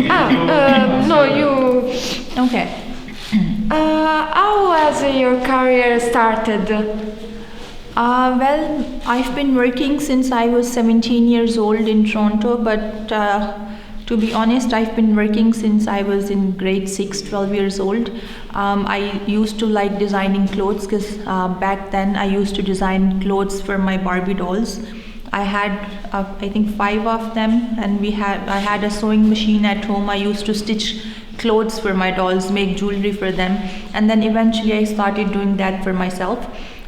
No, you. Okay. How has your career started? Well, I've been working since I was 17 years old in Toronto, but to be honest, I've been working since I was in grade 6, 12 years old. I used to like designing clothes because back then I used to design clothes for my Barbie dolls. I had, I think, 5 of them, and I had a sewing machine at home. I used to stitch clothes for my dolls, make jewelry for them, and then eventually I started doing that for myself.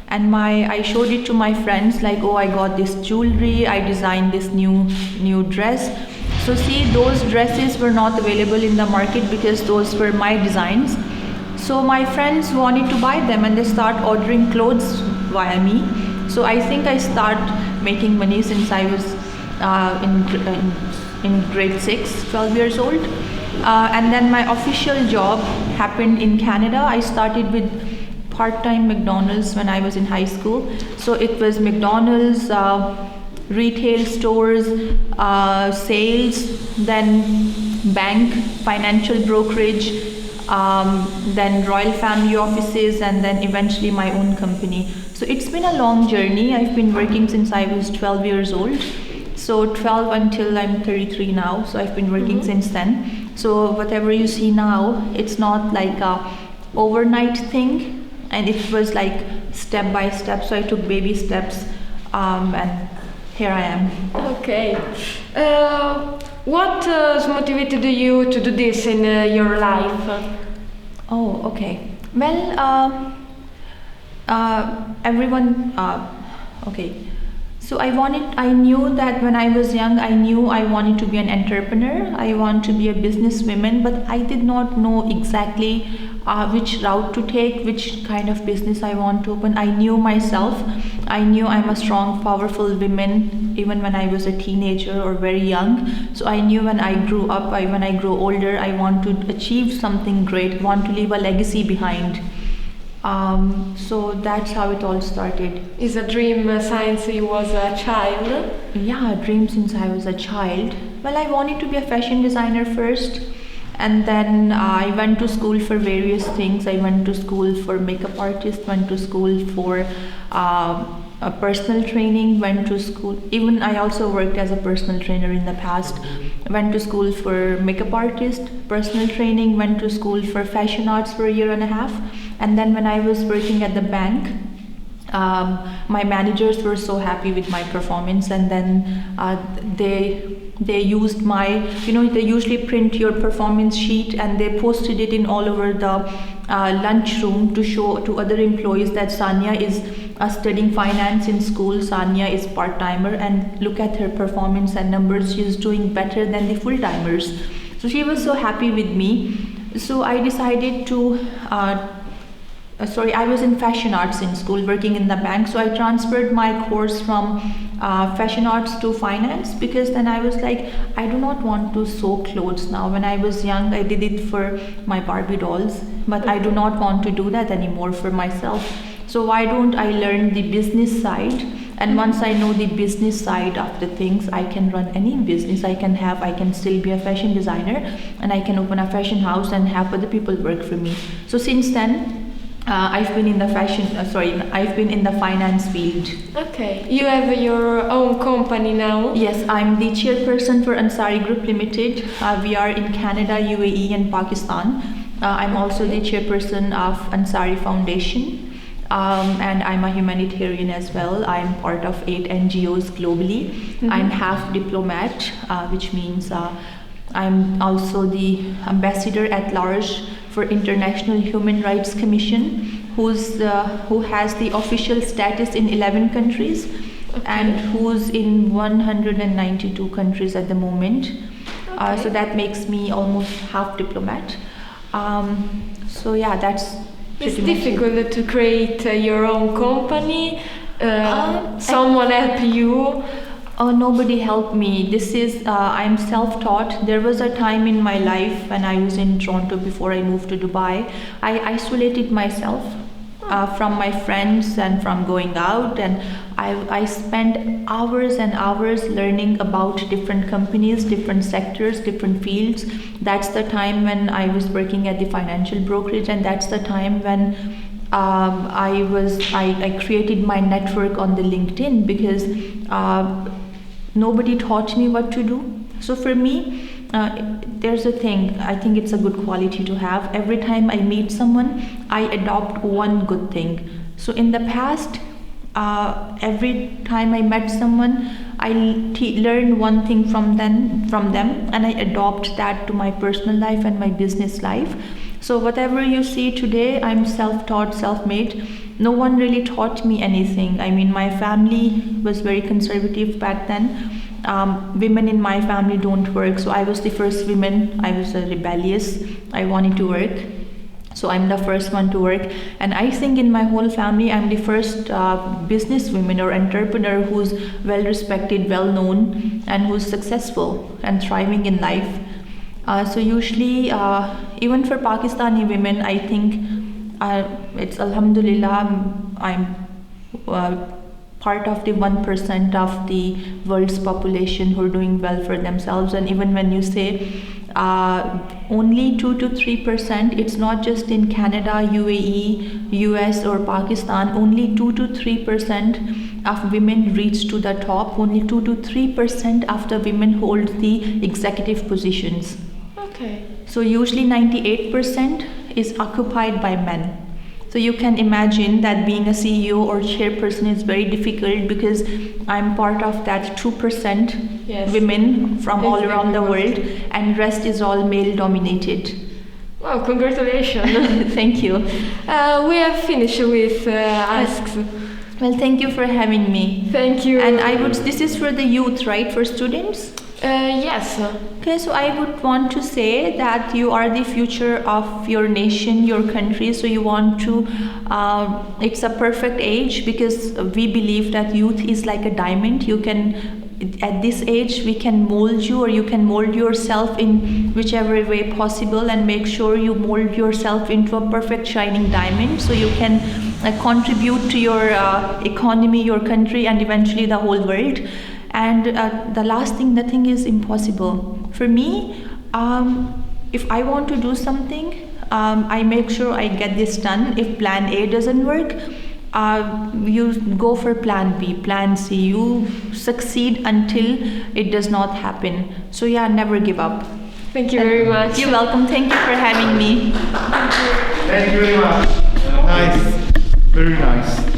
And I showed it to my friends, like, oh, I got this jewelry, I designed this new dress. So see, those dresses were not available in the market because those were my designs. So my friends wanted to buy them, and they start ordering clothes via me. So I think I start making money since I was in grade 6, 12 years old. And then my official job happened in Canada. I started with part-time McDonald's when I was in high school. So it was McDonald's, retail stores, sales, then bank, financial brokerage, then royal family offices, and then eventually my own company. So it's been a long journey. I've been working since I was 12 years old. So 12 until I'm 33 now. So I've been working since then. So whatever you see now, it's not like a overnight thing. And it was like step by step, so I took baby steps, and here I am. Okay. What motivated you to do this in your life? Oh, okay. Well, everyone, okay. So I knew that when I was young, I knew I wanted to be an entrepreneur. I want to be a businesswoman, but I did not know exactly which route to take, which kind of business I want to open. I knew myself. I knew I'm a strong, powerful woman, even when I was a teenager or very young. So I knew when I grew up, when I grow older, I want to achieve something great, want to leave a legacy behind. So that's how it all started. Is a dream since you was a child? Yeah, a dream since I was a child. Well, I wanted to be a fashion designer first, and then I went to school for various things. I went to school for makeup artist, went to school for a personal training, went to school, even I also worked as a personal trainer in the past. Went to school for makeup artist, personal training, went to school for fashion arts for a year and a half. And then when I was working at the bank, my managers were so happy with my performance, and then they used my, they usually print your performance sheet and they posted it in all over the lunchroom to show to other employees that Sania is studying finance in school. Sania is part-timer, and look at her performance and numbers. She's doing better than the full-timers. So she was so happy with me. So I decided to I was in fashion arts in school, working in the bank. So I transferred my course from fashion arts to finance, because then I was like, I do not want to sew clothes now. When I was young, I did it for my Barbie dolls, but I do not want to do that anymore for myself. So why don't I learn the business side? And once I know the business side of the things, I can run any business I can still be a fashion designer, and I can open a fashion house and have other people work for me. So since then, I've been in the I've been in the finance field. Okay, you have your own company now? Yes, I'm the chairperson for Ansari Group Limited. We are in Canada, UAE and Pakistan. I'm also the chairperson of Ansari Foundation, and I'm a humanitarian as well. I'm part of 8 NGOs globally. I'm half diplomat, which means I'm also the ambassador at large for International Human Rights Commission, who has the official status in 11 countries, and who's in 192 countries at the moment. So that makes me almost half diplomat. So yeah, that's it's difficult to create your own company. Someone help you? Oh, nobody helped me. I'm self-taught. There was a time in my life when I was in Toronto before I moved to Dubai. I isolated myself. from my friends and from going out, and I spent hours and hours learning about different companies, different sectors, different fields. That's the time when I was working at the financial brokerage, and that's the time when I created my network on the LinkedIn, because nobody taught me what to do. So for me, there's a thing, I think it's a good quality to have. Every time I meet someone, I adopt one good thing. So in the past, every time I met someone, I learned one thing from them, and I adopt that to my personal life and my business life. So whatever you see today, I'm self-taught, self-made. No one really taught me anything. I mean, my family was very conservative back then. Women in my family don't work, so I was the first woman. I was rebellious. I wanted to work, so I'm the first one to work. And I think in my whole family, I'm the first businesswoman or entrepreneur who's well respected, well known, and who's successful and thriving in life. So usually, even for Pakistani women, I think it's Alhamdulillah, I'm part of the 1% of the world's population who are doing well for themselves. And even when you say only 2 to 3%, it's not just in Canada, UAE, US or Pakistan, only 2 to 3% of women reach to the top. Only 2 to 3% of the women hold the executive positions. Okay. So usually 98% is occupied by men. So you can imagine that being a CEO or chairperson is very difficult, because I'm part of that 2% women from all around the world, and rest is all male dominated. Wow, congratulations. Thank you. We have finished with asks. Well, thank you for having me. Thank you. And this is for the youth, right? For students? Yes. Okay, so I would want to say that you are the future of your nation, your country. So you want to, it's a perfect age, because we believe that youth is like a diamond. You can, at this age, we can mold you, or you can mold yourself in whichever way possible, and make sure you mold yourself into a perfect shining diamond, so you can contribute to your economy, your country, and eventually the whole world. And the last thing, nothing is impossible. For me, if I want to do something, I make sure I get this done. If plan A doesn't work, you go for plan B, plan C. You succeed until it does not happen. So yeah, never give up. Thank you very much. You're welcome. Thank you for having me. Thank you very much. Nice. Very nice.